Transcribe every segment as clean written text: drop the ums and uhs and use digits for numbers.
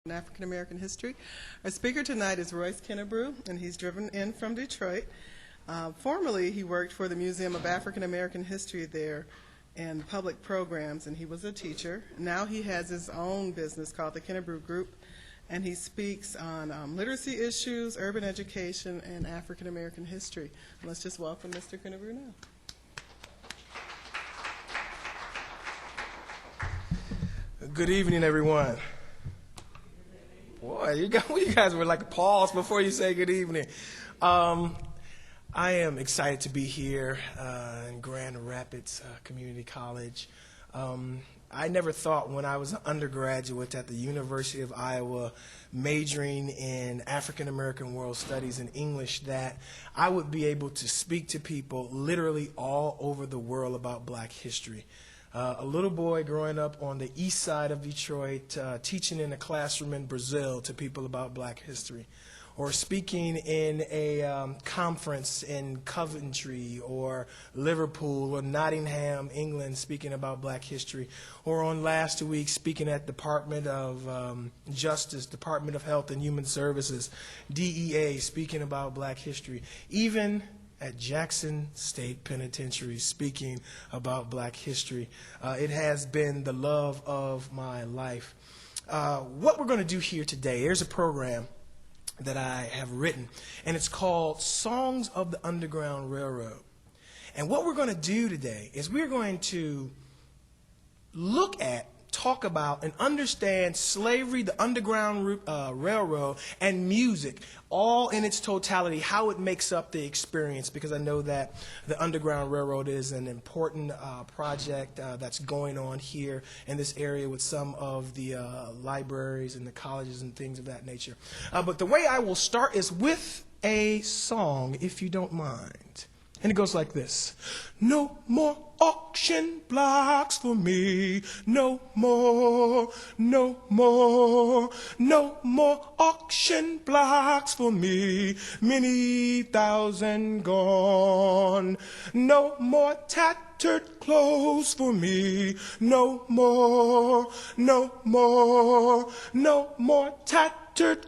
in African American history. Our speaker tonight is Royce Kinnebrew, and he's driven in from Detroit. Formerly, he worked for the Museum of African American History there and public programs, and he was a teacher. Now he has his own business called the Kinnebrew Group, and he speaks on literacy issues, urban education, and African American history. Let's just welcome Mr. Kinnebrew now. Good evening, everyone. Boy, you guys were like a pause before you say good evening. I am excited to be here in Grand Rapids Community College. I never thought when I was an undergraduate at the University of Iowa majoring in African American World Studies and English that I would be able to speak to people literally all over the world about Black history. A little boy growing up on the east side of Detroit, teaching in a classroom in Brazil to people about Black history, or speaking in a conference in Coventry or Liverpool or Nottingham, England, speaking about Black history, or on last week speaking at Department of Justice, Department of Health and Human Services, DEA, speaking about Black history, even at Jackson State Penitentiary speaking about Black history. It has been the love of my life. What we're going to do here today, there's a program that I have written, and it's called Songs of the Underground Railroad. And what we're going to do today is we're going to look at, talk about, and understand slavery, the Underground Railroad, and music, all in its totality, how it makes up the experience, because I know that the Underground Railroad is an important project that's going on here in this area with some of the libraries and the colleges and things of that nature. But the way I will start is with a song, if you don't mind. And it goes like this. No more auction blocks for me. No more, no more, no more auction blocks for me. Many thousand gone. No more tattered clothes for me. No more, no more, no more tattered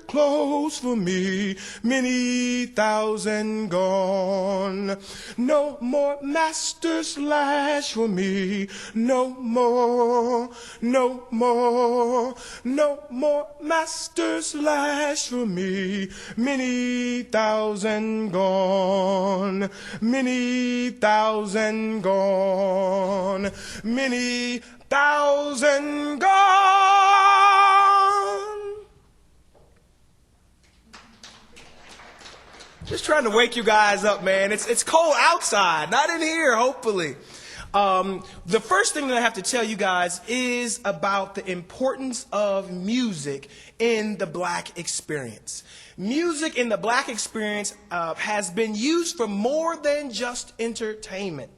clothes for me, many thousand gone. No more master's lash for me, no more, no more, no more master's lash for me, many thousand gone, many thousand gone, many thousand gone. Just trying to wake you guys up, man. It's cold outside, not in here, hopefully. The first thing that I have to tell you guys is about the importance of music in the Black experience. Music in the Black experience has been used for more than just entertainment,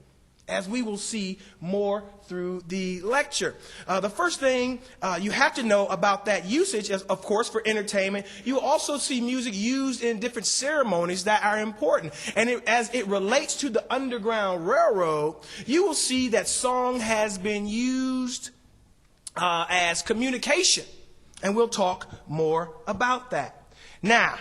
as we will see more through the lecture. The first thing you have to know about that usage is, of course, for entertainment. You also see music used in different ceremonies that are important. And as it relates to the Underground Railroad, you will see that song has been used as communication. And we'll talk more about that. Now,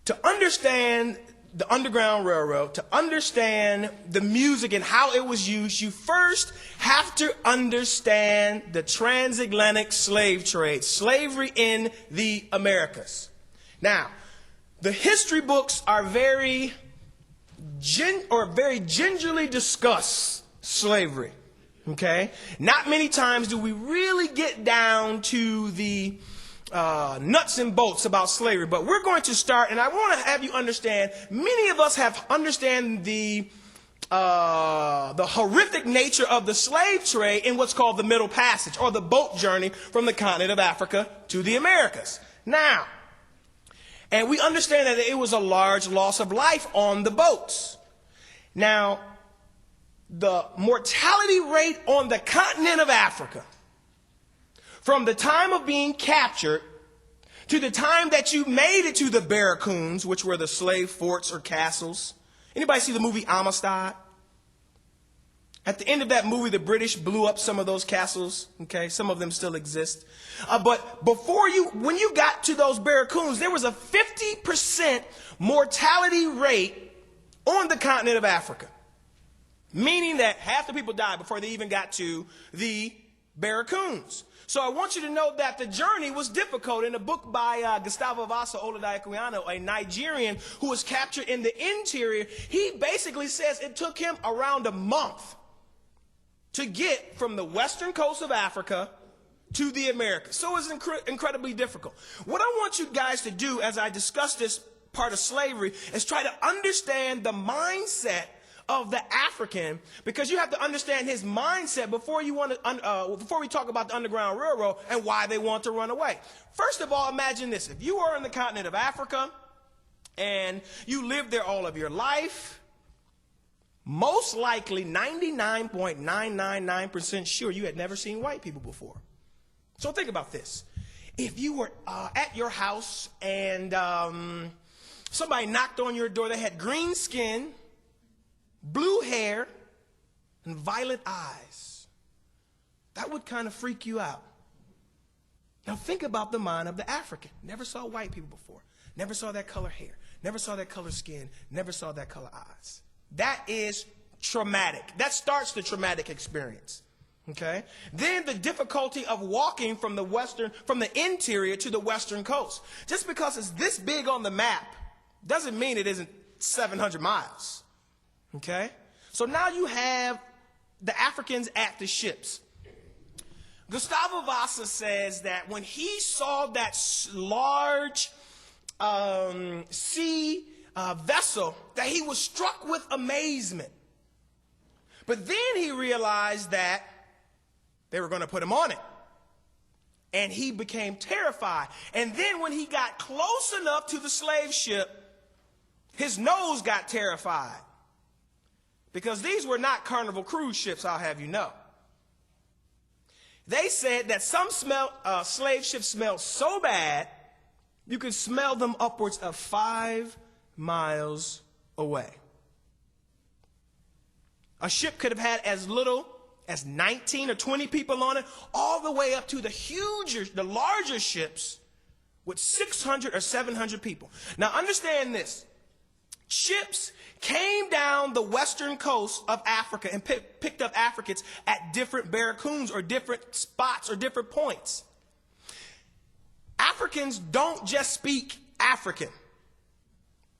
to understand the Underground Railroad, to understand the music and how it was used, you first have to understand the Transatlantic slave trade, slavery in the Americas. Now, the history books are very gingerly discuss slavery. Okay? Not many times do we really get down to the nuts and bolts about slavery, but we're going to start, and I want to have you understand, many of us have understand the horrific nature of the slave trade in what's called the Middle Passage, or the boat journey from the continent of Africa to the Americas. Now, and we understand that it was a large loss of life on the boats. Now, the mortality rate on the continent of Africa, from the time of being captured to the time that you made it to the barracoons, which were the slave forts or castles. Anybody see the movie Amistad? At the end of that movie, the British blew up some of those castles. Okay, some of them still exist. But when you got to those barracoons, there was a 50% mortality rate on the continent of Africa, meaning that half the people died before they even got to the barracoons. So I want you to know that the journey was difficult. In a book by Gustavo Vasa Oladayikwano, a Nigerian who was captured in the interior, he basically says it took him around a month to get from the western coast of Africa to the Americas. So it's incredibly difficult. What I want you guys to do as I discuss this part of slavery is try to understand the mindset of the African, because you have to understand his mindset before we talk about the Underground Railroad and why they want to run away. First of all, imagine this. If you are in the continent of Africa and you lived there all of your life, most likely 99.999% sure you had never seen white people before. So think about this. If you were at your house and somebody knocked on your door, they had green skin, blue hair, and violet eyes, that would kind of freak you out. Now think about the mind of the African. Never saw white people before. Never saw that color hair. Never saw that color skin. Never saw that color eyes. That is traumatic. That starts the traumatic experience. Okay? Then the difficulty of walking from the interior to the western coast. Just because it's this big on the map doesn't mean it isn't 700 miles. Okay? So now you have the Africans at the ships. Gustavo Vasa says that when he saw that large sea vessel, that he was struck with amazement. But then he realized that they were going to put him on it. And he became terrified. And then when he got close enough to the slave ship, his nose got terrified. Because these were not Carnival cruise ships, I'll have you know. They said that some slave ships smelled so bad, you could smell them upwards of 5 miles away. A ship could have had as little as 19 or 20 people on it, all the way up to the larger ships with 600 or 700 people. Now understand this. Ships came down the western coast of Africa and picked up Africans at different barracoons or different spots or different points. Africans don't just speak African.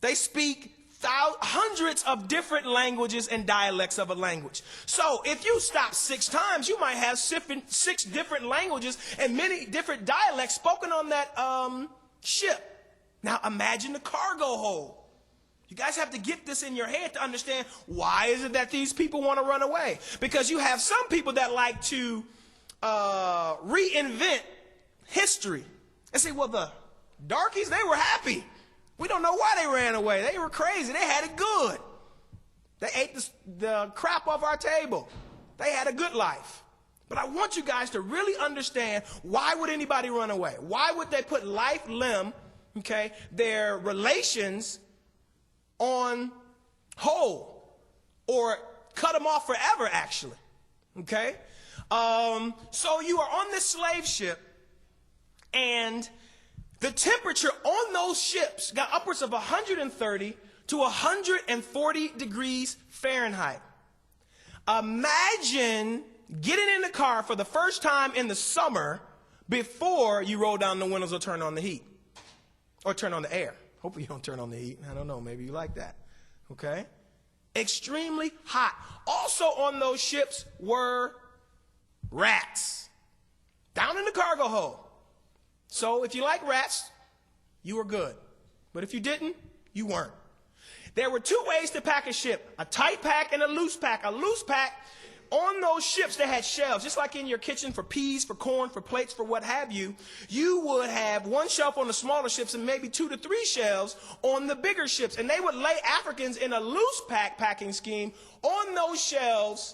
They speak hundreds of different languages and dialects of a language. So if you stop 6 times, you might have 6 different languages and many different dialects spoken on that ship. Now imagine the cargo hold. You guys have to get this in your head to understand why is it that these people want to run away. Because you have some people that like to reinvent history and say, well, the darkies, they were happy. We don't know why they ran away. They were crazy. They had it good. They ate the crap off our table. They had a good life. But I want you guys to really understand, why would anybody run away? Why would they put life, limb, okay, their relations on hold or cut them off forever, actually? Okay? So you are on this slave ship, and the temperature on those ships got upwards of 130 to 140 degrees Fahrenheit. Imagine getting in the car for the first time in the summer before you roll down the windows or turn on the heat or turn on the air. Hopefully you don't turn on the heat. I don't know. Maybe you like that. Okay? Extremely hot. Also on those ships were rats down in the cargo hold. So if you like rats, you were good. But if you didn't, you weren't. There were 2 ways to pack a ship, a tight pack and a loose pack. A loose pack, on those ships, they had shelves, just like in your kitchen for peas, for corn, for plates, for what have you. You would have 1 shelf on the smaller ships and maybe 2 to 3 shelves on the bigger ships. And they would lay Africans in a loose packing scheme on those shelves,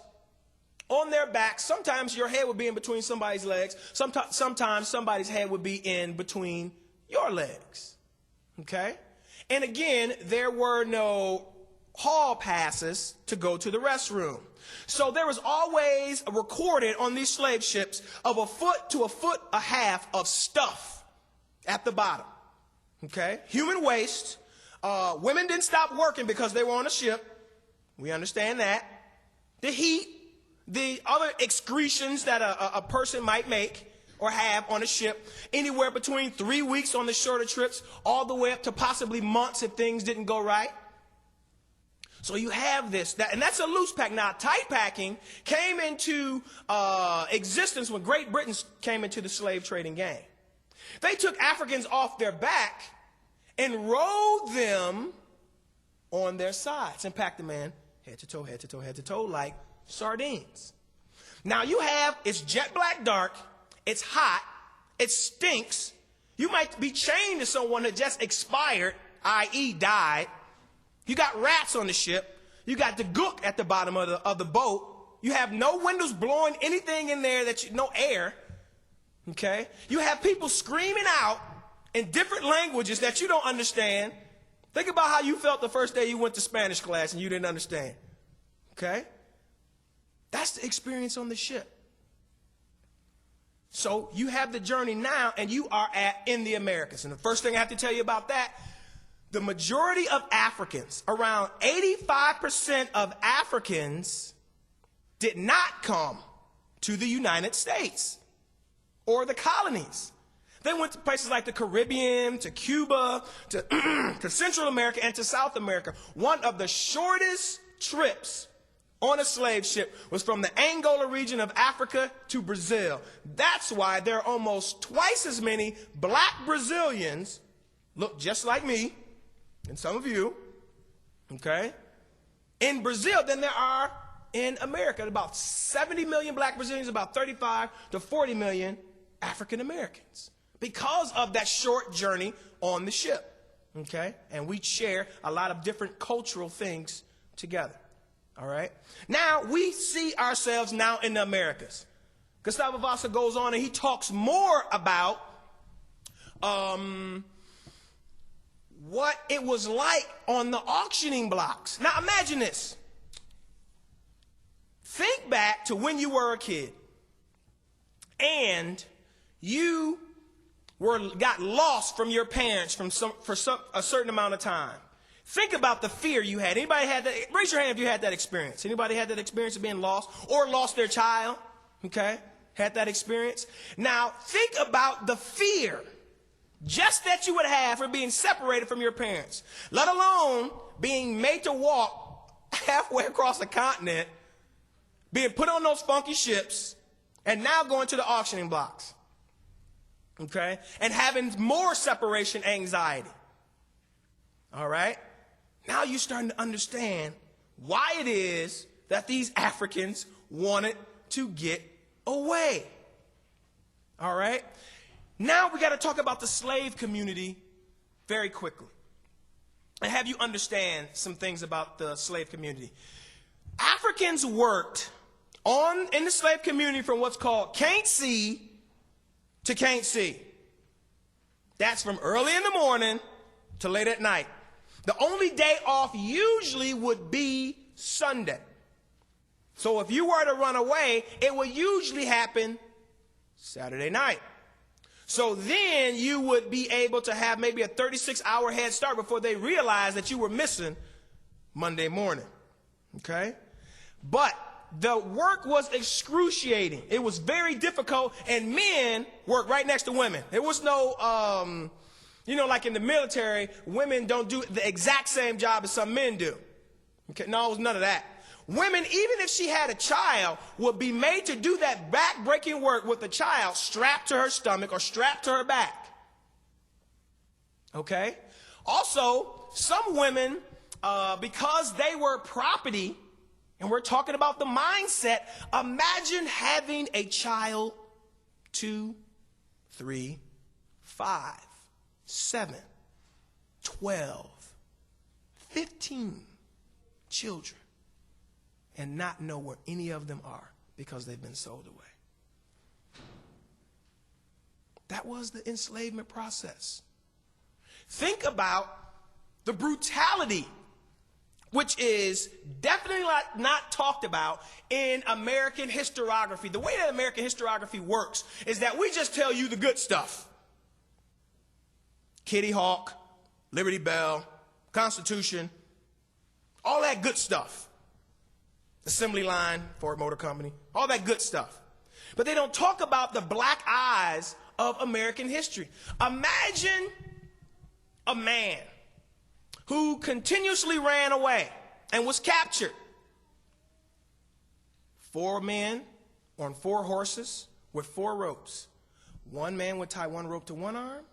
on their backs. Sometimes your head would be in between somebody's legs. Sometimes somebody's head would be in between your legs. Okay? And again, there were no hall passes to go to the restroom. So there was always recorded on these slave ships of a foot to a foot a half of stuff at the bottom. Okay? Human waste. Women didn't stop working because they were on a ship. We understand that. The heat, the other excretions that a person might make or have on a ship, anywhere between 3 weeks on the shorter trips, all the way up to possibly months if things didn't go right. So you have this, and that's a loose pack. Now, tight packing came into existence when Great Britain came into the slave trading game. They took Africans off their back and rode them on their sides and packed them in head to toe, head to toe, head to toe, like sardines. Now you have, it's jet black dark, it's hot, it stinks. You might be chained to someone that just expired, i.e. died. You got rats on the ship. You got the gook at the bottom of the boat. You have no windows blowing anything in there, no air. Okay? You have people screaming out in different languages that you don't understand. Think about how you felt the first day you went to Spanish class and you didn't understand. Okay? That's the experience on the ship. So you have the journey now, and you are in the Americas. And the first thing I have to tell you about that, the majority of Africans, around 85% of Africans, did not come to the United States or the colonies. They went to places like the Caribbean, to Cuba, to Central America, and to South America. One of the shortest trips on a slave ship was from the Angola region of Africa to Brazil. That's why there are almost twice as many black Brazilians, look just like me, and some of you, okay, in Brazil than there are in America. About 70 million black Brazilians, about 35 to 40 million African Americans, because of that short journey on the ship, okay? And we share a lot of different cultural things together, all right? Now, we see ourselves now in the Americas. Gustavo Vasa goes on and he talks more about what it was like on the auctioning blocks. Now, imagine this. Think back to when you were a kid and you got lost from your parents for a certain amount of time. Think about the fear you had. Anybody had that? Raise your hand if you had that experience. Anybody had that experience of being lost or lost their child? Okay? Had that experience? Now, think about the fear just that you would have for being separated from your parents, let alone being made to walk halfway across the continent, being put on those funky ships, and now going to the auctioning blocks. Okay? And having more separation anxiety. All right? Now you're starting to understand why it is that these Africans wanted to get away. All right? Now we got to talk about the slave community very quickly and have you understand some things about the slave community. Africans worked in the slave community from what's called can't see to can't see. That's from early in the morning to late at night. The only day off usually would be Sunday. So if you were to run away, it would usually happen Saturday night. So then you would be able to have maybe a 36-hour head start before they realized that you were missing Monday morning. Okay? But the work was excruciating. It was very difficult, and men worked right next to women. There was no, like in the military, women don't do the exact same job as some men do. Okay? No, it was none of that. Women, even if she had a child, would be made to do that back-breaking work with the child strapped to her stomach or strapped to her back. Okay? Also, some women, because they were property, and we're talking about the mindset, imagine having a child 2, 3, 5, 7, 12, 15 children and not know where any of them are because they've been sold away. That was the enslavement process. Think about the brutality which is definitely not talked about in American historiography. The way that American historiography works is that we just tell you the good stuff. Kitty Hawk, Liberty Bell, Constitution, all that good stuff. Assembly line, Ford Motor Company, all that good stuff. But they don't talk about the black eyes of American history. Imagine a man who continuously ran away and was captured. 4 men on 4 horses with 4 ropes. One man would tie one rope to one arm.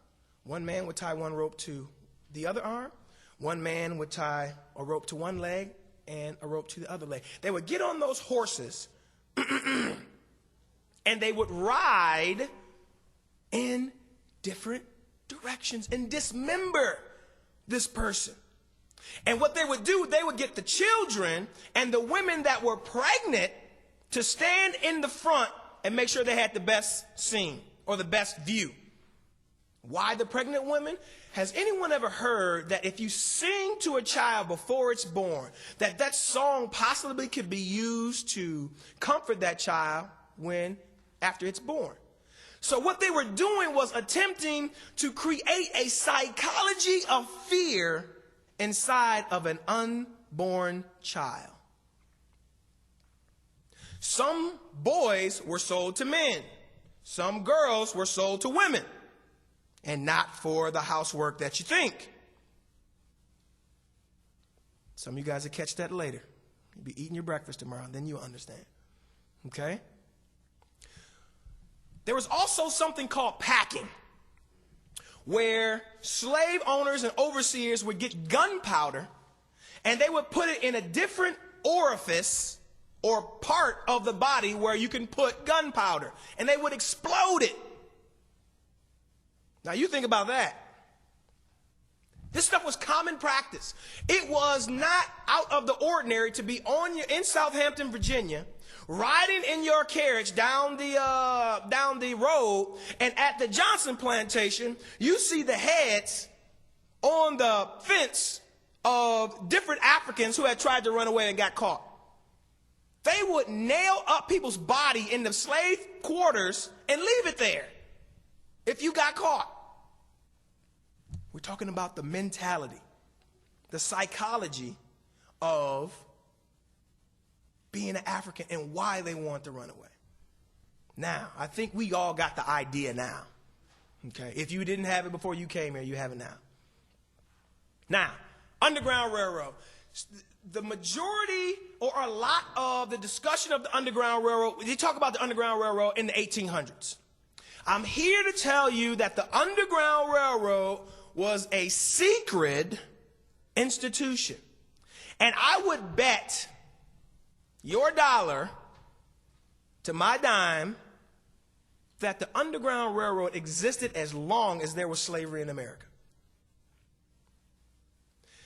One man would tie one rope to the other arm. One man would tie a rope to one leg and a rope to the other leg. They would get on those horses and they would ride in different directions and dismember this person. And what they would do, they would get the children and the women that were pregnant to stand in the front and make sure they had the best scene or the best view. Why the pregnant women? Has anyone ever heard that if you sing to a child before it's born, that song possibly could be used to comfort that child after it's born? So what they were doing was attempting to create a psychology of fear inside of an unborn child. Some boys were sold to men. Some girls were sold to women. And not for the housework that you think. Some of you guys will catch that later. You'll be eating your breakfast tomorrow, and then you'll understand. Okay? There was also something called packing, where slave owners and overseers would get gunpowder, and they would put it in a different orifice or part of the body where you can put gunpowder, and they would explode it. Now you think about that. This stuff was common practice. It was not out of the ordinary to be in Southampton, Virginia, riding in your carriage down the road, and at the Johnson plantation, you see the heads on the fence of different Africans who had tried to run away and got caught. They would nail up people's body in the slave quarters and leave it there if you got caught. We're talking about the mentality, the psychology of being an African and why they want to run away. Now, I think we all got the idea now. Okay, if you didn't have it before you came here, you have it now. Now, Underground Railroad. The majority or a lot of the discussion of the Underground Railroad, they talk about the Underground Railroad in the 1800s. I'm here to tell you that the Underground Railroad was a secret institution. And I would bet your dollar to my dime that the Underground Railroad existed as long as there was slavery in America.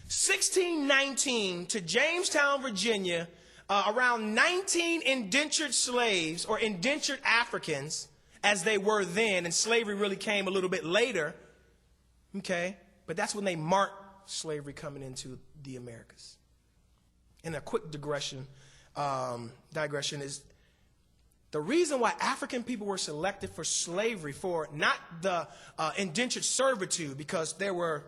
1619 to Jamestown, Virginia, around 19 indentured slaves or indentured Africans, as they were then, and slavery really came a little bit later. Okay, but that's when they marked slavery coming into the Americas. And a quick digression is the reason why African people were selected for slavery, for not the indentured servitude, because there were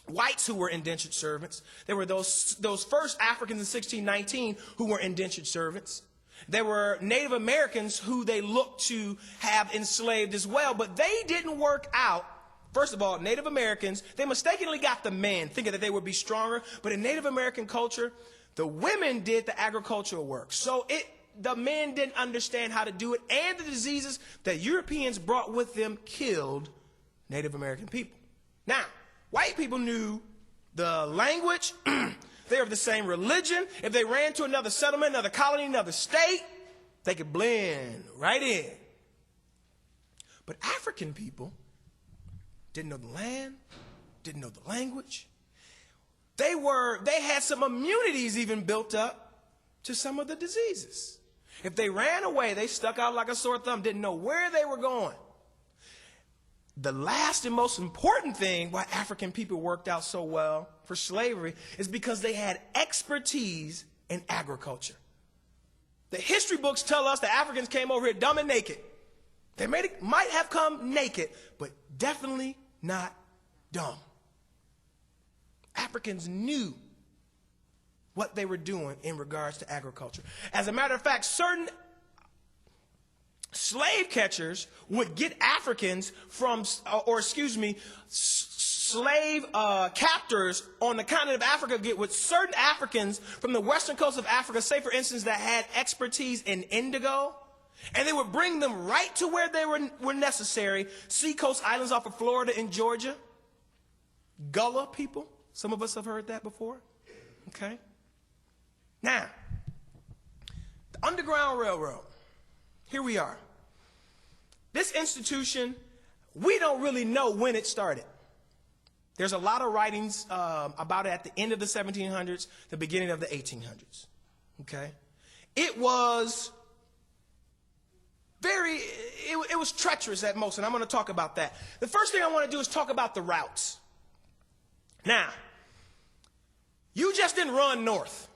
whites who were indentured servants. There were those first Africans in 1619 who were indentured servants. There were Native Americans who they looked to have enslaved as well, but they didn't work out. First of all, Native Americans, they mistakenly got the men, thinking that they would be stronger. But in Native American culture, the women did the agricultural work. So the men didn't understand how to do it. And the diseases that Europeans brought with them killed Native American people. Now, white people knew the language. They were of the same religion. If they ran to another settlement, another colony, another state, they could blend right in. But African people didn't know the land, didn't know the language. They had some immunities even built up to some of the diseases. If they ran away, they stuck out like a sore thumb, didn't know where they were going. the last and most important thing why African people worked out so well for slavery is because they had expertise in agriculture. The history books tell us that Africans came over here dumb and naked. They might have come naked, but definitely not dumb. Africans knew what they were doing in regards to agriculture. As a matter of fact, certain slave catchers would get Africans slave captors on the continent of Africa get with certain Africans from the western coast of Africa, say for instance, that had expertise in indigo, and they would bring them right to where they were necessary, seacoast islands off of Florida and Georgia. Gullah people, some of us have heard that before, okay? Now, the Underground Railroad, here we are. This institution, we don't really know when it started. There's a lot of writings about it at the end of the 1700s, the beginning of the 1800s, okay? It was it was treacherous at most, and I'm going to talk about that. The first thing I want to do is talk about the routes. Now, you just didn't run north,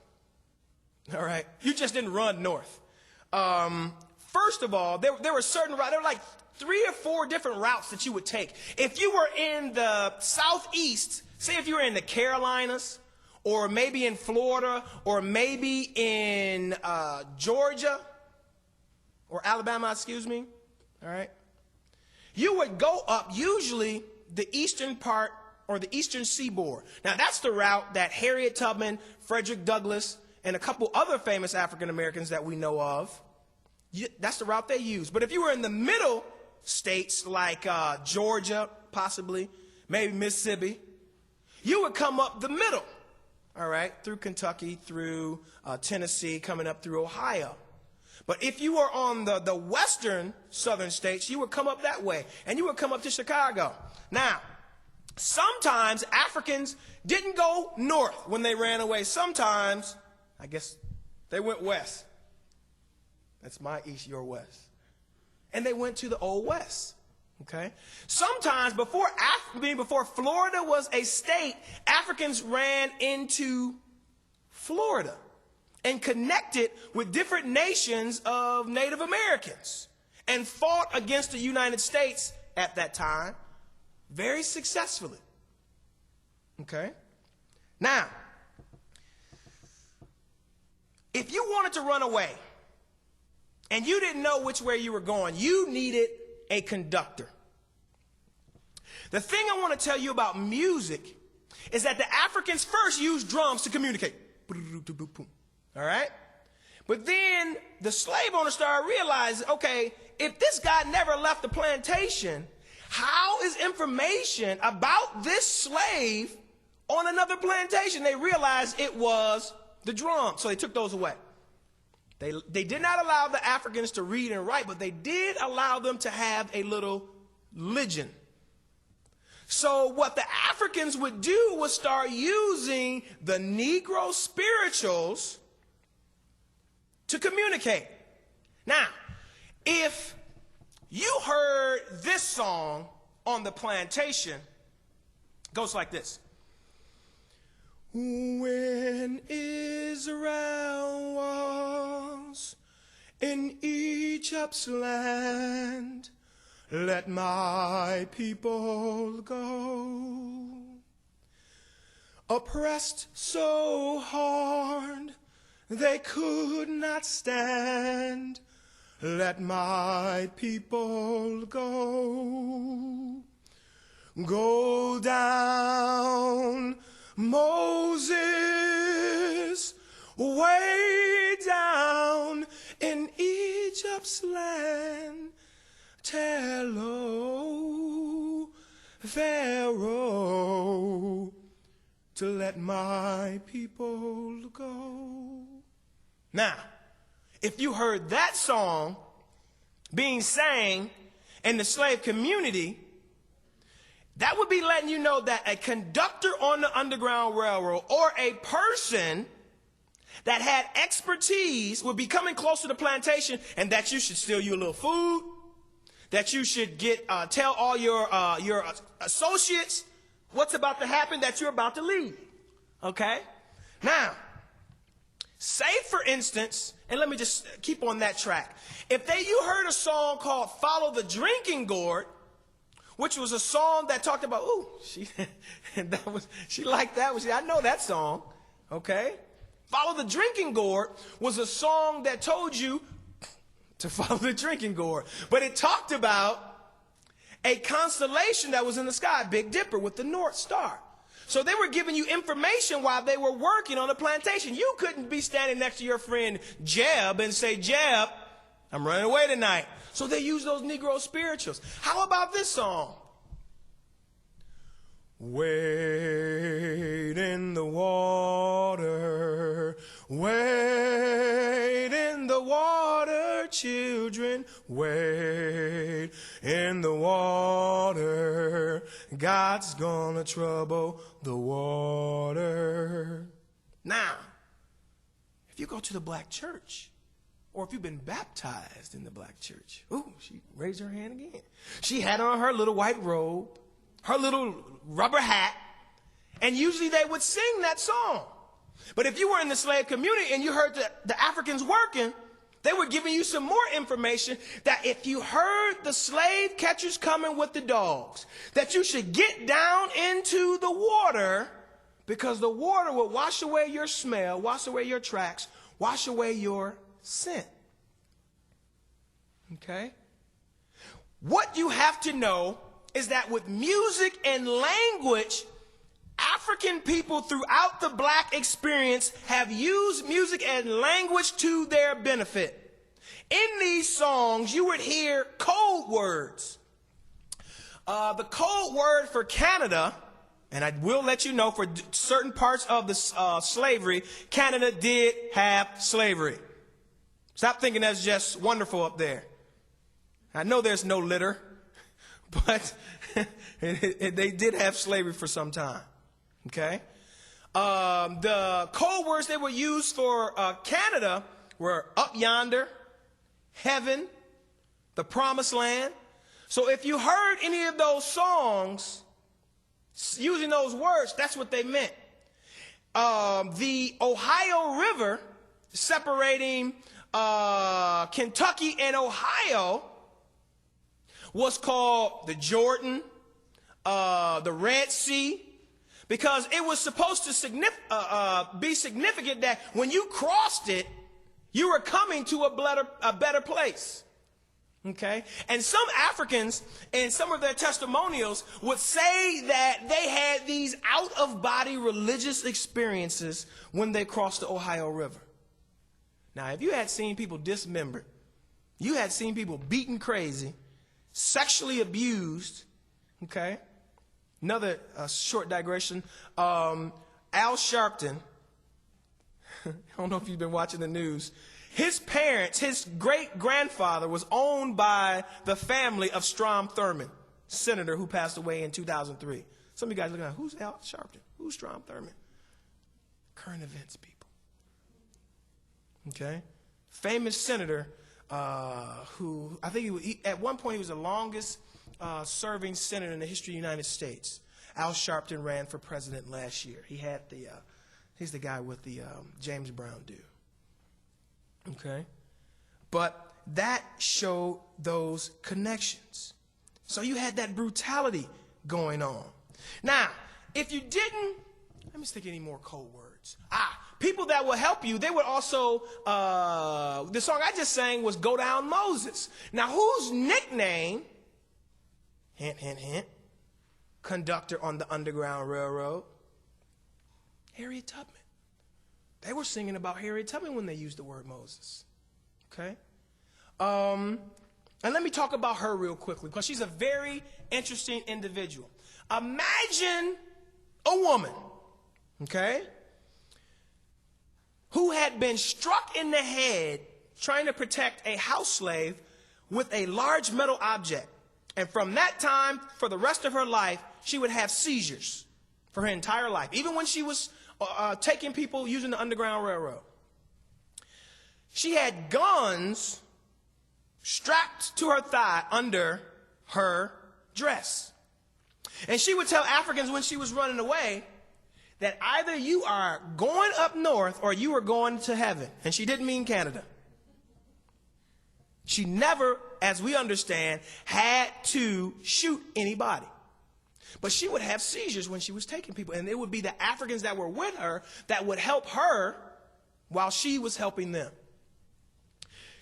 all right? You just didn't run north. First of all, there were certain routes. There were like 3 or 4 different routes that you would take. If you were in the southeast, say if you were in the Carolinas, or maybe in Florida, or maybe in Georgia, or Alabama, excuse me, all right? You would go up usually the eastern part or the eastern seaboard. Now, that's the route that Harriet Tubman, Frederick Douglass, and a couple other famous African Americans that we know of, that's the route they used. But if you were in the middle states like Georgia, possibly, maybe Mississippi, you would come up the middle, all right, through Kentucky, through Tennessee, coming up through Ohio. But if you were on the western southern states, you would come up that way, and you would come up to Chicago. Now, sometimes Africans didn't go north when they ran away. Sometimes, I guess, they went west. That's my east, your west. And they went to the Old West, okay? Sometimes before Florida was a state, Africans ran into Florida and connected with different nations of Native Americans and fought against the United States at that time very successfully, okay? Now, if you wanted to run away, and you didn't know which way you were going, you needed a conductor. The thing I want to tell you about music is that the Africans first used drums to communicate. All right? But then the slave owner started realizing, okay, if this guy never left the plantation, how is information about this slave on another plantation? They realized it was the drum, so they took those away. They did not allow the Africans to read and write, but they did allow them to have a little legend. So what the Africans would do was start using the Negro spirituals to communicate. Now, if you heard this song on the plantation, it goes like this. When Israel was in Egypt's land, let my people go. Oppressed so hard they could not stand, let my people go. Go down, Moses, way down in Egypt's land. Tell, oh, Pharaoh, to let my people go. Now, if you heard that song being sang in the slave community, that would be letting you know that a conductor on the Underground Railroad or a person that had expertise would be coming close to the plantation, and that you should steal you a little food, that you should tell all your associates what's about to happen, that you're about to leave. Okay? Now, say for instance, and let me just keep on that track. If you heard a song called Follow the Drinking Gourd, which was a song that talked about, she liked that one. I know that song. Okay? Follow the Drinking Gourd was a song that told you to follow the drinking gourd. But it talked about a constellation that was in the sky, Big Dipper, with the North Star. So they were giving you information while they were working on the plantation. You couldn't be standing next to your friend Jeb and say, Jeb, I'm running away tonight. So they use those Negro spirituals. How about this song? Wade in the water, wade in the water, children, wade in the water. God's gonna trouble the water. Now, if you go to the black church, or if you've been baptized in the black church, she raised her hand again. She had on her little white robe, her little rubber hat, and usually they would sing that song. But if you were in the slave community and you heard the Africans working, they were giving you some more information that if you heard the slave catchers coming with the dogs, that you should get down into the water, because the water will wash away your smell, wash away your tracks, wash away your scent. Okay? What you have to know is that with music and language, African people throughout the black experience have used music and language to their benefit. In these songs, you would hear code words. The code word for Canada, and I will let you know for certain parts of the slavery, Canada did have slavery. Stop thinking that's just wonderful up there. I know there's no litter, but they did have slavery for some time. Okay? The code words they were used for Canada were up yonder, heaven, the promised land. So if you heard any of those songs using those words, that's what they meant. The Ohio River separating Kentucky and Ohio was called the Jordan, the Red Sea, because it was supposed to be significant that when you crossed it, you were coming to a better place. Okay? And some Africans, in some of their testimonials, would say that they had these out-of-body religious experiences when they crossed the Ohio River. Now, if you had seen people dismembered, you had seen people beaten crazy, sexually abused, okay? Another short digression. Al Sharpton, I don't know if you've been watching the news. His parents, his great-grandfather was owned by the family of Strom Thurmond, senator who passed away in 2003. Some of you guys looking at, who's Al Sharpton? Who's Strom Thurmond? Current events people. Okay? Famous senator who, I think at one point he was the longest serving senator in the history of the United States. Al Sharpton ran for president last year. He's the guy with the James Brown dude. Okay? But that showed those connections. So you had that brutality going on. Now, if you didn't, let me stick any more code words. People that will help you, they would also, the song I just sang was Go Down Moses. Now, whose nickname, hint, hint, hint, conductor on the Underground Railroad? Harriet Tubman. They were singing about Harriet Tubman when they used the word Moses. Okay? And let me talk about her real quickly, because she's a very interesting individual. Imagine a woman, okay, who had been struck in the head trying to protect a house slave with a large metal object. And from that time, for the rest of her life, she would have seizures for her entire life, even when she was taking people using the Underground Railroad. She had guns strapped to her thigh under her dress. And she would tell Africans when she was running away that either you are going up north or you are going to heaven. And she didn't mean Canada. She never, as we understand, had to shoot anybody. But she would have seizures when she was taking people. And it would be the Africans that were with her that would help her while she was helping them.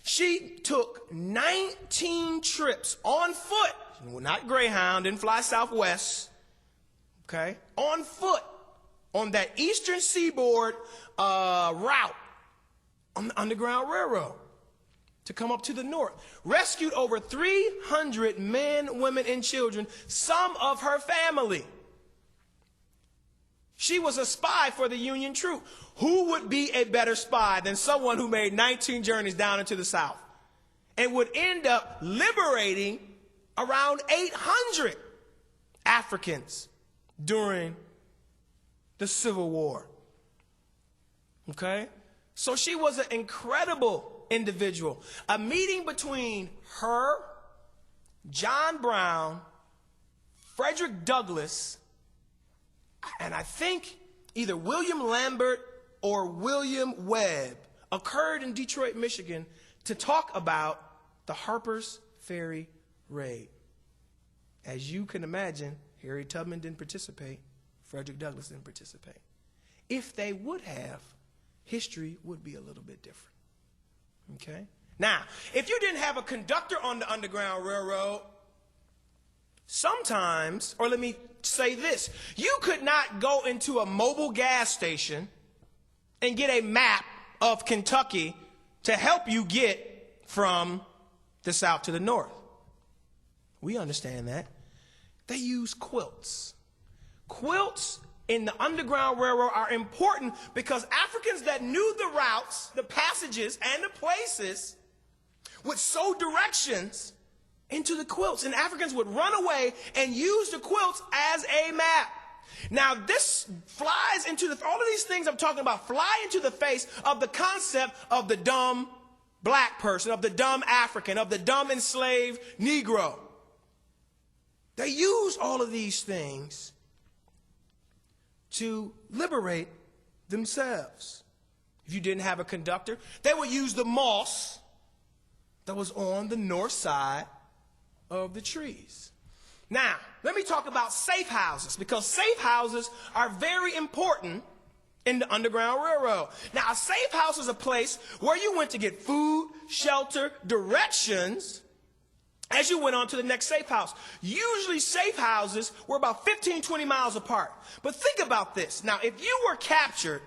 She took 19 trips on foot. Not Greyhound, didn't fly Southwest. Okay? On foot on that eastern seaboard route on the Underground Railroad to come up to the north. Rescued over 300 men, women, and children, some of her family. She was a spy for the Union troop. Who would be a better spy than someone who made 19 journeys down into the South and would end up liberating around 800 Africans during the Civil War? Okay? So she was an incredible individual. A meeting between her, John Brown, Frederick Douglass, and I think either William Lambert or William Webb occurred in Detroit, Michigan to talk about the Harper's Ferry raid. As you can imagine, Harriet Tubman didn't participate. Frederick Douglass didn't participate. If they would have, history would be a little bit different. Okay? Now, if you didn't have a conductor on the Underground Railroad, sometimes, or let me say this, you could not go into a mobile gas station and get a map of Kentucky to help you get from the south to the north. We understand that. They use quilts. Quilts in the Underground Railroad are important because Africans that knew the routes, the passages, and the places would sew directions into the quilts. And Africans would run away and use the quilts as a map. Now, this flies into all of these things I'm talking about fly into the face of the concept of the dumb black person, of the dumb African, of the dumb enslaved Negro. They use all of these things to liberate themselves. If you didn't have a conductor, they would use the moss that was on the north side of the trees. Now, let me talk about safe houses, because safe houses are very important in the Underground Railroad. Now, a safe house is a place where you went to get food, shelter, directions as you went on to the next safe house. Usually safe houses were about 15, 20 miles apart. But think about this. Now, if you were captured,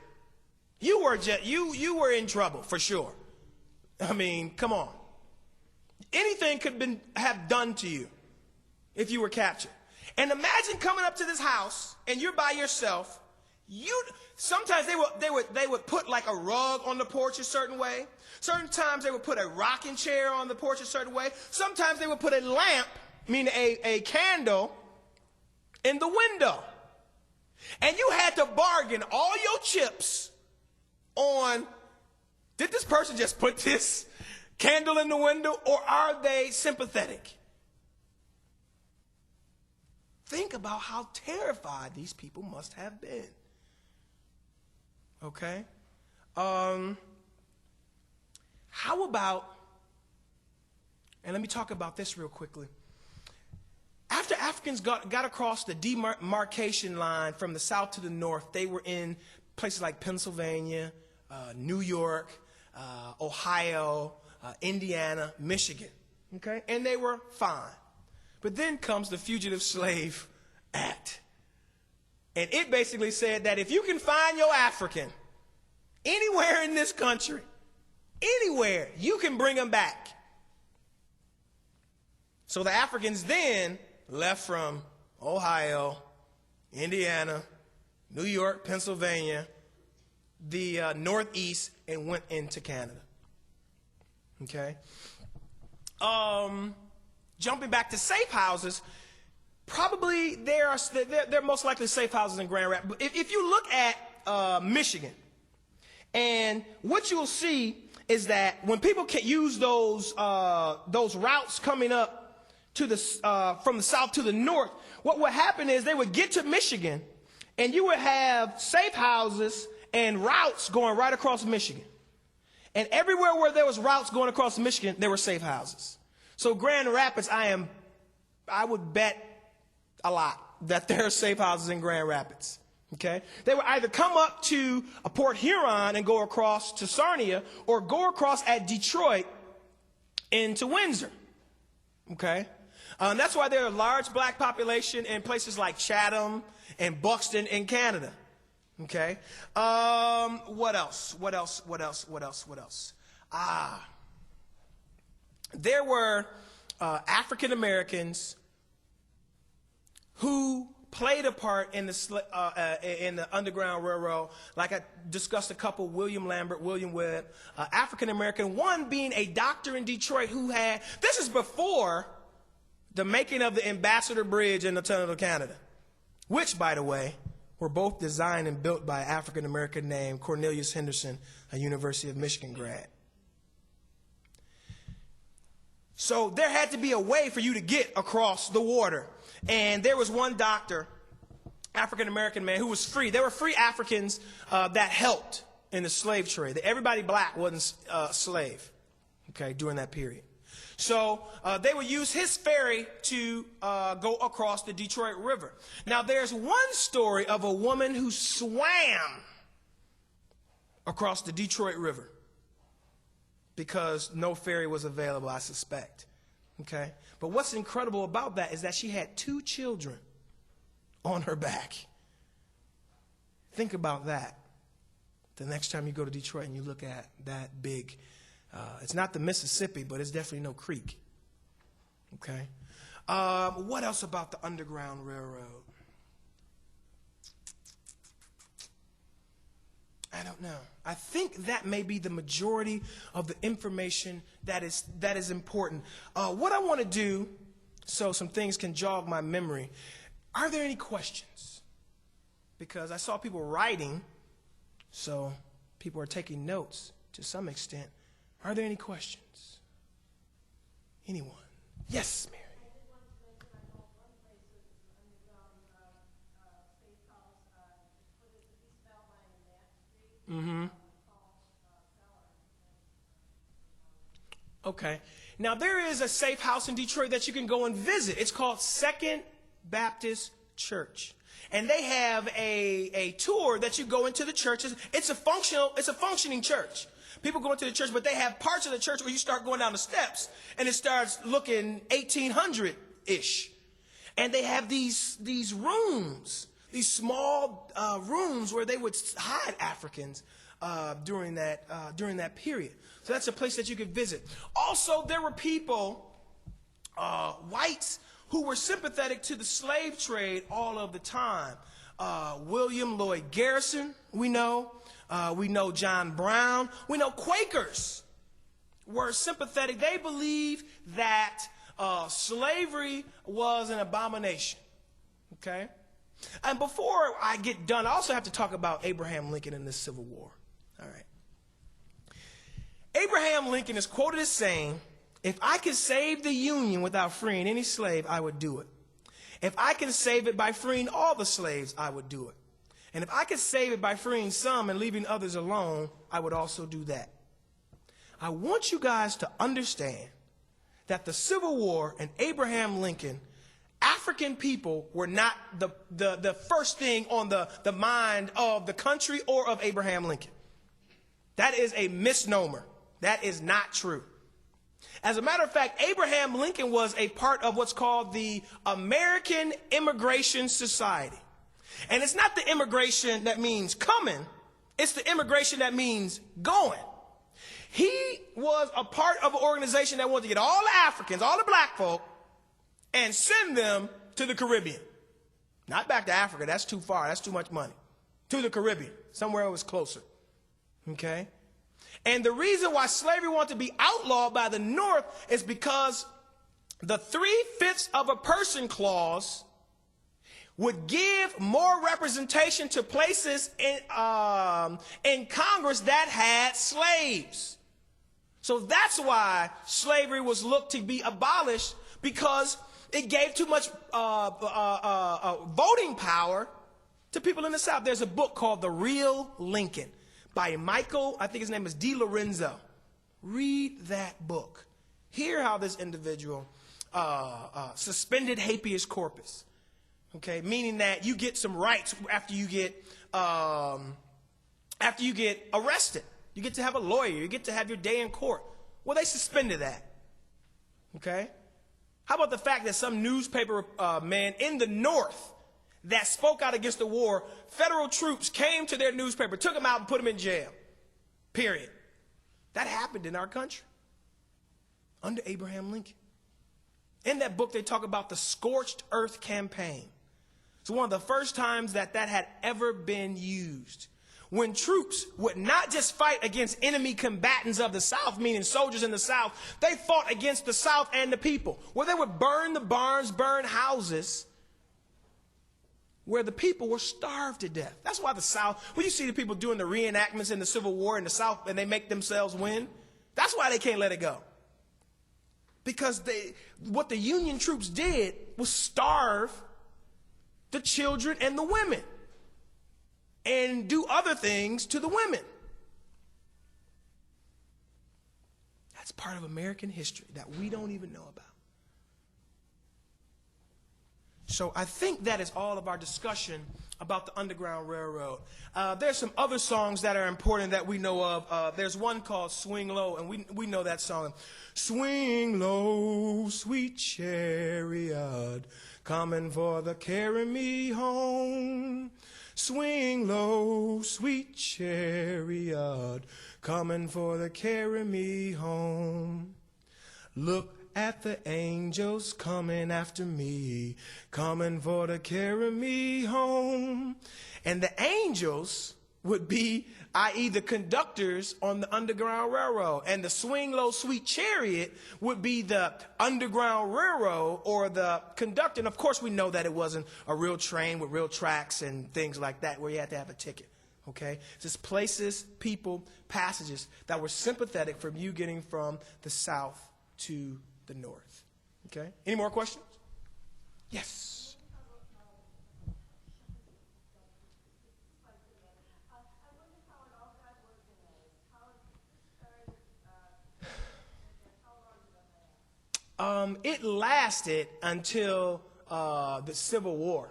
you were in trouble for sure. I mean, come on. Anything could have done to you if you were captured. And imagine coming up to this house and you're by yourself. Sometimes they would put like a rug on the porch a certain way. Certain times they would put a rocking chair on the porch a certain way. Sometimes they would put a lamp, meaning a candle, in the window. And you had to bargain all your chips on, did this person just put this candle in the window, or are they sympathetic? Think about how terrified these people must have been. Okay? How about, and let me talk about this real quickly. After Africans got across the demarcation line from the south to the north, they were in places like Pennsylvania, New York, Ohio, Indiana, Michigan. Okay? And they were fine. But then comes the Fugitive Slave Act. And it basically said that if you can find your African anywhere in this country, anywhere, you can bring them back. So the Africans then left from Ohio, Indiana, New York, Pennsylvania, the Northeast, and went into Canada. Okay? Jumping back to safe houses, probably they're most likely safe houses in Grand Rapids. If you look at Michigan, and what you'll see is that when people can use those routes coming up to the from the south to the north, what would happen is they would get to Michigan, and you would have safe houses and routes going right across Michigan. And everywhere where there was routes going across Michigan, there were safe houses. So Grand Rapids, I would bet a lot that there are safe houses in Grand Rapids. Okay? They would either come up to Port Huron and go across to Sarnia, or go across at Detroit into Windsor. Okay? That's why there are a large black population in places like Chatham and Buxton in Canada. Okay? What else? There were African Americans who played a part in the Underground Railroad. Like I discussed a couple, William Lambert, William Webb, African American, one being a doctor in Detroit who had, this is before the making of the Ambassador Bridge and the Tunnel to Canada, which, by the way, were both designed and built by an African American named Cornelius Henderson, a University of Michigan grad. So there had to be a way for you to get across the water. And there was one doctor, African-American man, who was free. There were free Africans that helped in the slave trade. Everybody black wasn't a slave, okay, during that period. So they would use his ferry to go across the Detroit River. Now, there's one story of a woman who swam across the Detroit River because no ferry was available, I suspect. Okay? But what's incredible about that is that she had 2 children on her back. Think about that. The next time you go to Detroit and you look at that big, it's not the Mississippi, but it's definitely no creek. Okay? What else about the Underground Railroad? I don't know. I think that may be the majority of the information that is important. What I want to do, so some things can jog my memory, are there any questions? Because I saw people writing, so people are taking notes to some extent. Are there any questions? Anyone? Yes, Mary. Mm-hmm. Okay. Now, there is a safe house in Detroit that you can go and visit. It's called Second Baptist Church. And they have a tour that you go into the church. It's a functioning church. People go into the church, but they have parts of the church where you start going down the steps, and it starts looking 1800-ish. And they have these rooms, these small rooms where they would hide Africans during that period. So that's a place that you could visit. Also, there were people, whites, who were sympathetic to the slave trade all of the time. William Lloyd Garrison, we know. We know John Brown. We know Quakers were sympathetic. They believed that slavery was an abomination. Okay? And before I get done, I also have to talk about Abraham Lincoln and the Civil War. All right. Abraham Lincoln is quoted as saying, "If I could save the Union without freeing any slave, I would do it. If I can save it by freeing all the slaves, I would do it. And if I could save it by freeing some and leaving others alone, I would also do that." I want you guys to understand that the Civil War and Abraham Lincoln, African people were not the first thing on the mind of the country or of Abraham Lincoln. That is a misnomer. That is not true. As a matter of fact, Abraham Lincoln was a part of what's called the American Immigration Society. And it's not the immigration that means coming. It's the immigration that means going. He was a part of an organization that wanted to get all the Africans, all the black folk, and send them to the Caribbean. Not back to Africa. That's too far. That's too much money. To the Caribbean. Somewhere it was closer. Okay? And the reason why slavery wanted to be outlawed by the North is because the 3/5 of a person clause would give more representation to places in Congress that had slaves. So that's why slavery was looked to be abolished, because it gave too much voting power to people in the South. There's a book called The Real Lincoln by Michael, I think his name is D. Lorenzo. Read that book. Hear how this individual suspended habeas corpus, okay, meaning that you get some rights after you get arrested. You get to have a lawyer. You get to have your day in court. Well, they suspended that. Okay? How about the fact that some newspaper man in the North that spoke out against the war, federal troops came to their newspaper, took them out and put them in jail. Period. That happened in our country under Abraham Lincoln. In that book, they talk about the Scorched Earth Campaign. It's one of the first times that had ever been used, when troops would not just fight against enemy combatants of the South, meaning soldiers in the South, they fought against the South and the people, where they would burn the barns, burn houses, where the people were starved to death. That's why the South, when you see the people doing the reenactments in the Civil War in the South and they make themselves win, that's why they can't let it go. Because what the Union troops did was starve the children and the women and do other things to the women. That's part of American history that we don't even know about. So I think that is all of our discussion about the Underground Railroad. There's some other songs that are important that we know of. There's one called Swing Low, and we know that song. Swing low, sweet chariot, coming for the carry me home. Swing low, sweet chariot, coming for the carry me home. Look at the angels coming after me, coming for to carry me home. And the angels would be, i.e. the conductors on the Underground Railroad. And the Swing Low Sweet Chariot would be the Underground Railroad or the conductor. And of course we know that it wasn't a real train with real tracks and things like that where you had to have a ticket. Okay? It's just places, people, passages that were sympathetic from you getting from the South to the North. Okay? Any more questions? Yes. It lasted until the Civil War,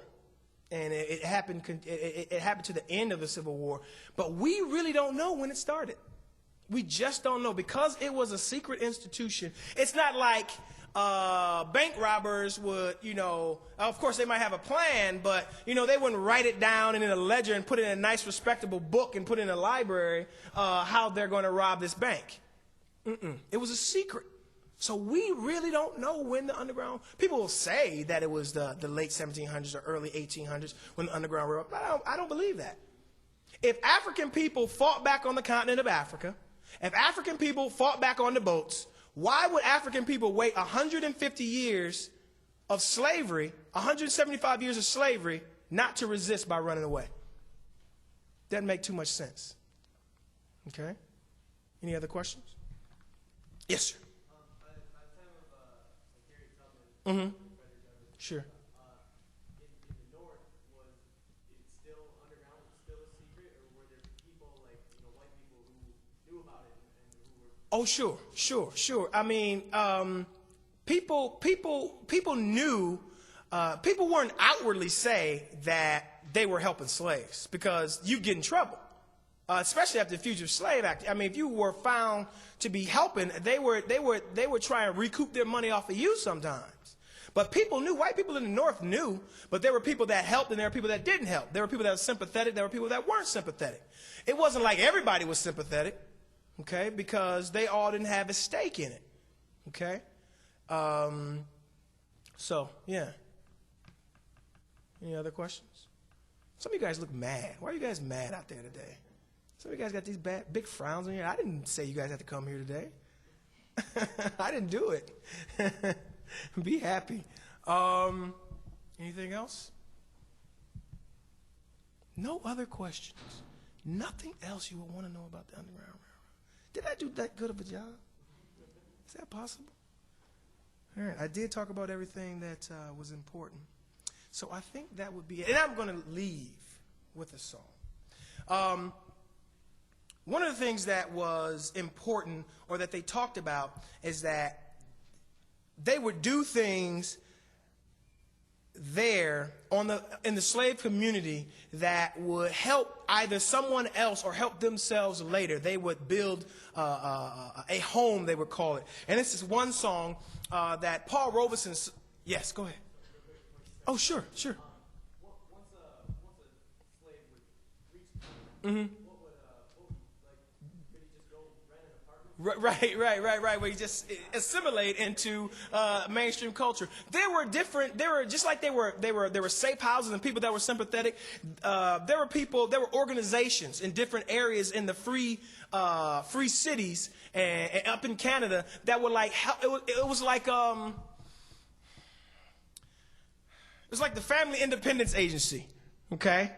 and it happened. It happened to the end of the Civil War, but we really don't know when it started. We just don't know because it was a secret institution. It's not like bank robbers would, of course they might have a plan, but, they wouldn't write it down in a ledger and put it in a nice, respectable book and put it in a library how they're going to rob this bank. It was a secret. So we really don't know when the Underground, people will say that it was the late 1700s or early 1800s when the Underground Railroad, but I don't believe that. If African people fought back on the continent of Africa, if African people fought back on the boats, why would African people wait 150 years of slavery, 175 years of slavery, not to resist by running away? Doesn't make too much sense. Okay? Any other questions? Yes, sir. By the time of Harry Tubman, Sure. in the North, was it still underground, still a secret, or were there people like white people who knew about it and who were? Oh, sure. I mean, people knew. People weren't outwardly say that they were helping slaves because you get in trouble. Especially after the Fugitive Slave Act. I mean, if you were found to be helping, they were trying to recoup their money off of you sometimes. But people knew, white people in the North knew, but there were people that helped and there were people that didn't help. There were people that were sympathetic, there were people that weren't sympathetic. It wasn't like everybody was sympathetic, okay, because they all didn't have a stake in it, okay? So, yeah. Any other questions? Some of you guys look mad. Why are you guys mad out there today? Some of you guys got these big frowns on your head. I didn't say you guys had to come here today. I didn't do it. Be happy. Anything else? No other questions. Nothing else you would want to know about the Underground Railroad. Did I do that good of a job? Is that possible? All right. I did talk about everything that was important. So I think that would be it. And I'm going to leave with a song. One of the things that was important or that they talked about is that they would do things there in the slave community that would help either someone else or help themselves later. They would build a home, they would call it. And this is one song that Paul Robeson. Yes, go ahead. Oh, sure. Once a slave would reach, what would could he just go rent an apartment? Right. Where you just assimilate into mainstream culture. There were just like there were safe houses and people that were sympathetic. There were organizations in different areas in the free cities and up in Canada that were like help. It was like the Family Independence Agency, okay,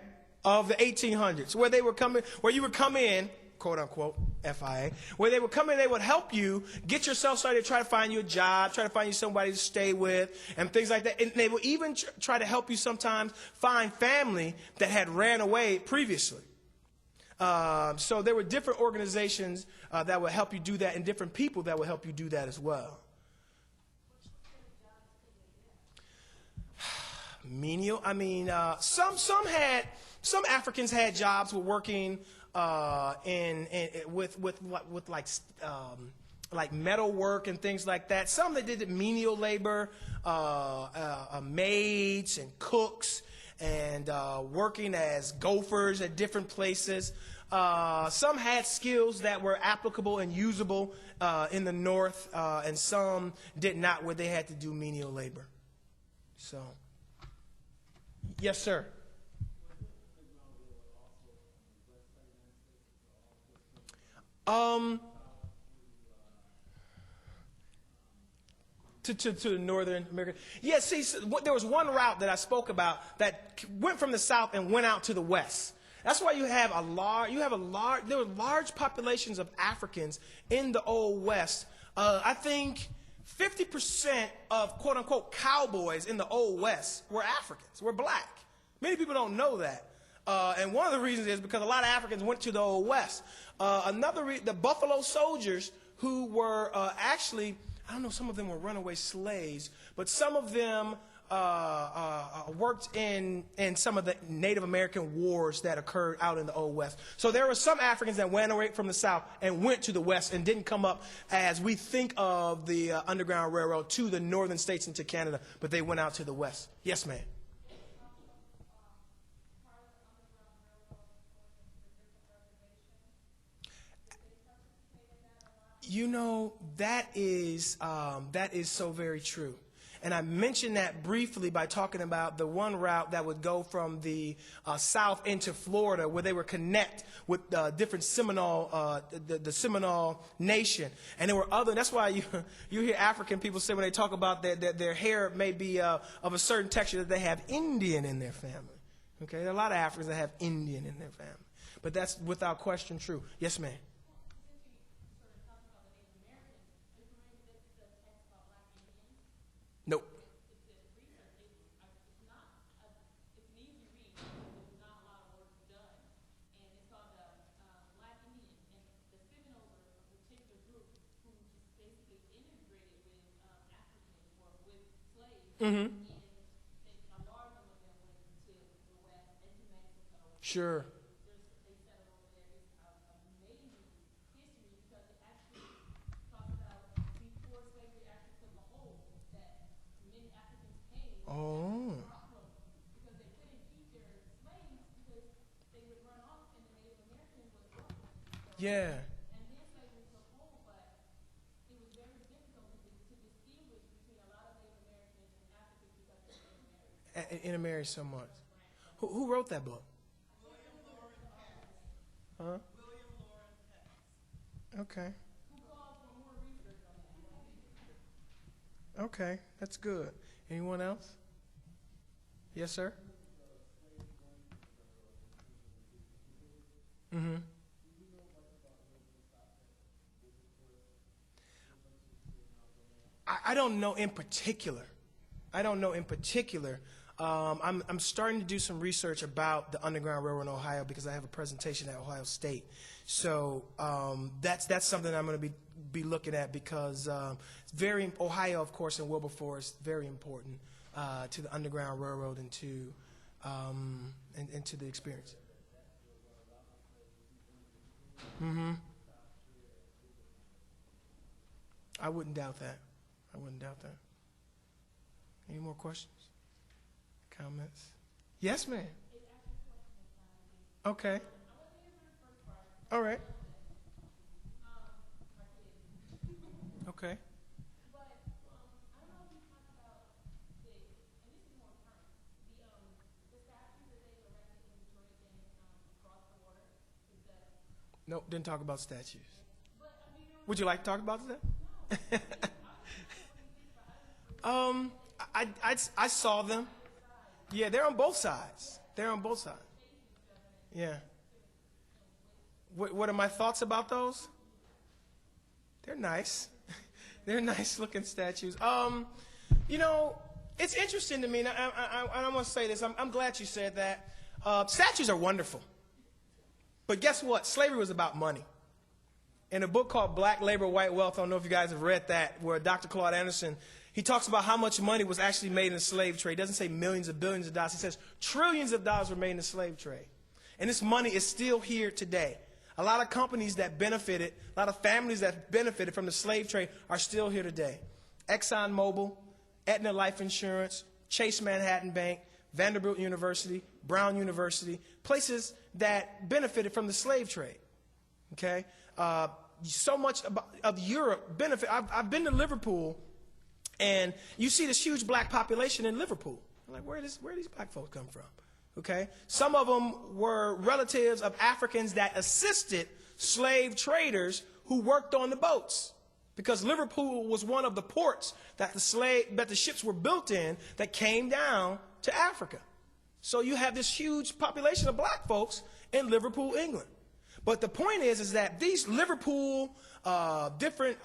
of the 1800s, where you would come in, quote unquote, FIA, where they would come in, they would help you get yourself started, try to find you a job, try to find you somebody to stay with, and things like that. And they would even try to help you sometimes find family that had ran away previously. So there were different organizations that would help you do that, and different people that would help you do that as well. Menial. I mean, some Africans had jobs with working with like metal work and things like that. Some that did menial labor, maids and cooks, and working as gophers at different places. Some had skills that were applicable and usable in the North, and some did not, where they had to do menial labor. So. Yes, sir. To Northern America. Yeah, see, there was one route that I spoke about that went from the South and went out to the West. That's why there were large populations of Africans in the Old West. I think 50% of quote-unquote cowboys in the Old West were Africans, were black. Many people don't know that. And one of the reasons is because a lot of Africans went to the Old West. The Buffalo Soldiers, who were actually, I don't know, some of them were runaway slaves, but some of them worked in some of the Native American wars that occurred out in the Old West. So there were some Africans that went away from the South and went to the West and didn't come up as we think of the Underground Railroad to the northern states and to Canada, but they went out to the West. Yes, ma'am. You know, that is so very true. And I mentioned that briefly by talking about the one route that would go from the south into Florida, where they would connect with different Seminole, the Seminole Nation. And there were other, that's why you hear African people say when they talk about their hair may be of a certain texture that they have Indian in their family. Okay, there are a lot of Africans that have Indian in their family. But that's without question true. Yes, ma'am. Nope. Mm-hmm. Sure. Oh. Yeah. Intermarry so much. Who wrote that book? Huh? Okay. Okay, that's good. Anyone else? Yes, sir? Mm-hmm. I don't know in particular. I don't know in particular. I'm starting to do some research about the Underground Railroad in Ohio because I have a presentation at Ohio State. So that's something I'm going to be looking at because it's Ohio, of course, and Wilberforce, very important to the Underground Railroad and to the experience. Mm-hmm. I wouldn't doubt that. I wouldn't doubt that. Any more questions? Comments? Yes, ma'am. Okay. All right. Okay. Nope, didn't talk about statues. Would you like to talk about that? I saw them. Yeah, they're on both sides. They're on both sides. Yeah. What are my thoughts about those? They're nice. They're nice looking statues. You know, it's interesting to me, and I want to say this. I'm glad you said that. Statues are wonderful. But guess what? Slavery was about money. In a book called Black Labor, White Wealth, I don't know if you guys have read that, where Dr. Claude Anderson, he talks about how much money was actually made in the slave trade. He doesn't say millions of billions of dollars. He says trillions of dollars were made in the slave trade. And this money is still here today. A lot of companies that benefited, a lot of families that benefited from the slave trade are still here today. ExxonMobil, Aetna Life Insurance, Chase Manhattan Bank, Vanderbilt University, Brown University, places that benefited from the slave trade. Okay? So much of Europe benefit. I've been to Liverpool, and you see this huge black population in Liverpool. I'm like, where do these black folks come from? Okay? Some of them were relatives of Africans that assisted slave traders who worked on the boats. Because Liverpool was one of the ports that the ships were built in that came down to Africa. So you have this huge population of black folks in Liverpool, England. But the point is that these Liverpool, different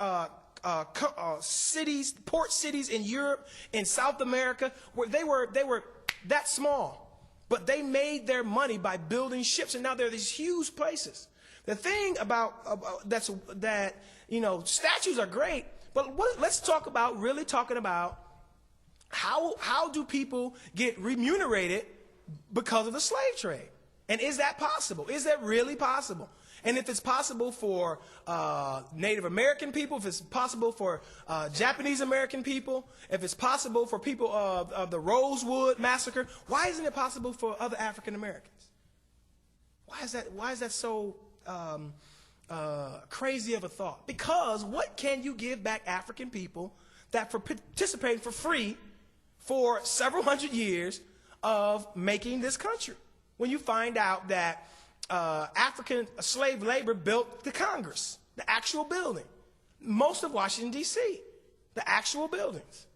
cities, port cities in Europe, in South America, where they were that small. But they made their money by building ships, and now they're these huge places. The thing about that, you know, statues are great, but let's talk about how do people get remunerated because of the slave trade? And is that possible? Is that really possible? And if it's possible for Native American people, if it's possible for Japanese American people, if it's possible for people of the Rosewood Massacre, why isn't it possible for other African Americans? Why is that so crazy of a thought? Because what can you give back African people that for participating for free for several hundred years of making this country? When you find out that African slave labor built the Congress, the actual building, most of Washington, D.C., the actual buildings.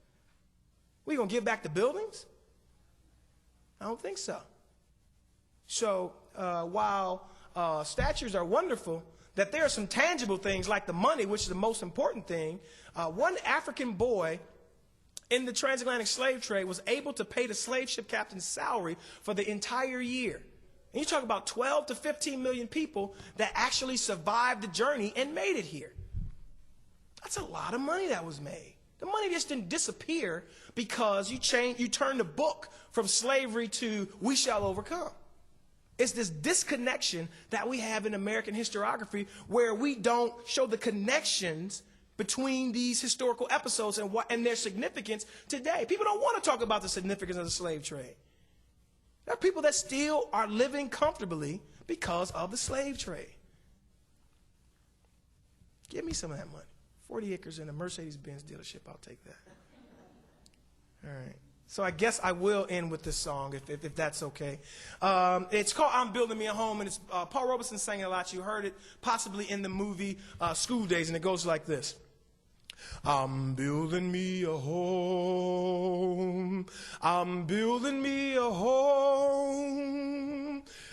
We gonna give back the buildings? I don't think so. So while statues are wonderful, that there are some tangible things like the money, which is the most important thing. One African boy in the transatlantic slave trade was able to pay the slave ship captain's salary for the entire year. And you talk about 12 to 15 million people that actually survived the journey and made it here. That's a lot of money that was made. The money just didn't disappear because you turned the book from slavery to we shall overcome. It's this disconnection that we have in American historiography where we don't show the connections between these historical episodes and their significance today. People don't want to talk about the significance of the slave trade. There are people that still are living comfortably because of the slave trade. Give me some of that money. 40 acres in a Mercedes-Benz dealership, I'll take that. All right. So I guess I will end with this song, if that's okay. It's called I'm Building Me a Home, and it's Paul Robeson sang it a lot. You heard it possibly in the movie School Days, and it goes like this. I'm building me a home. I'm building me a home.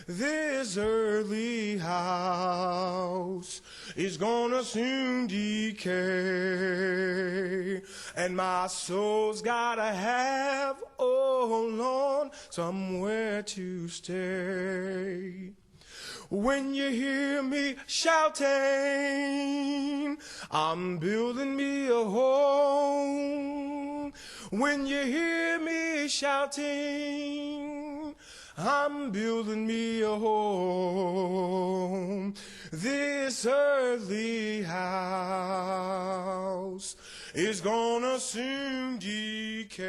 This earthly house is gonna soon decay, and my soul's gotta have, oh Lord, somewhere to stay. When you hear me shouting, I'm building me a home. When you hear me shouting, I'm building me a home. This earthly house is gonna soon decay,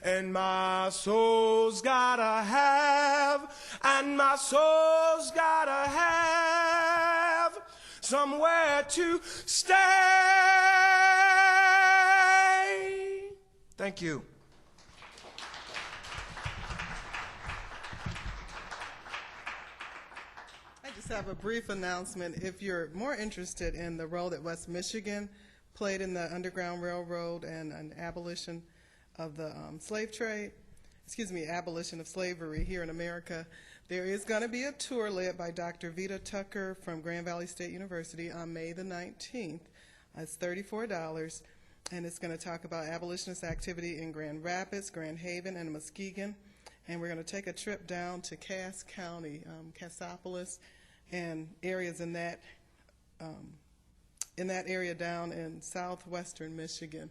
and my soul's gotta have, and my soul's gotta have somewhere to stay. Thank you. I just have a brief announcement. If you're more interested in the role that West Michigan played in the Underground Railroad and an abolition of the abolition of slavery here in America, there is going to be a tour led by Dr. Vita Tucker from Grand Valley State University on May the 19th. It's $34, and it's going to talk about abolitionist activity in Grand Rapids, Grand Haven, and Muskegon. And we're going to take a trip down to Cass County, Cassopolis, and areas in that area down in southwestern Michigan,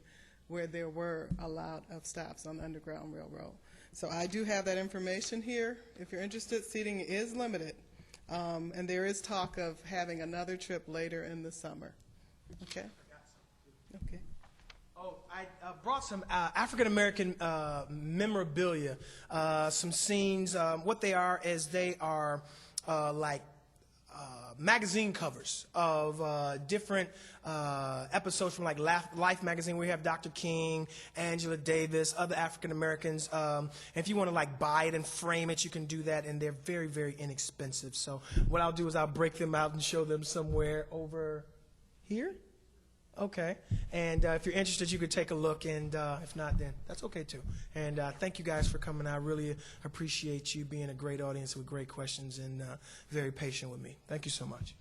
where there were a lot of stops on the Underground Railroad. So I do have that information here. If you're interested, seating is limited, and there is talk of having another trip later in the summer. Okay? Okay. Oh, I brought some African-American memorabilia, some scenes. What they are is they are like magazine covers of different episodes from like Life magazine. We have Dr. King, Angela Davis, other African Americans. And if you want to like buy it and frame it, you can do that, and they're very, very inexpensive. So what I'll do is I'll break them out and show them somewhere over here. Okay. And if you're interested, you could take a look, and if not, then that's okay too. And thank you guys for coming. I really appreciate you being a great audience with great questions and very patient with me. Thank you so much.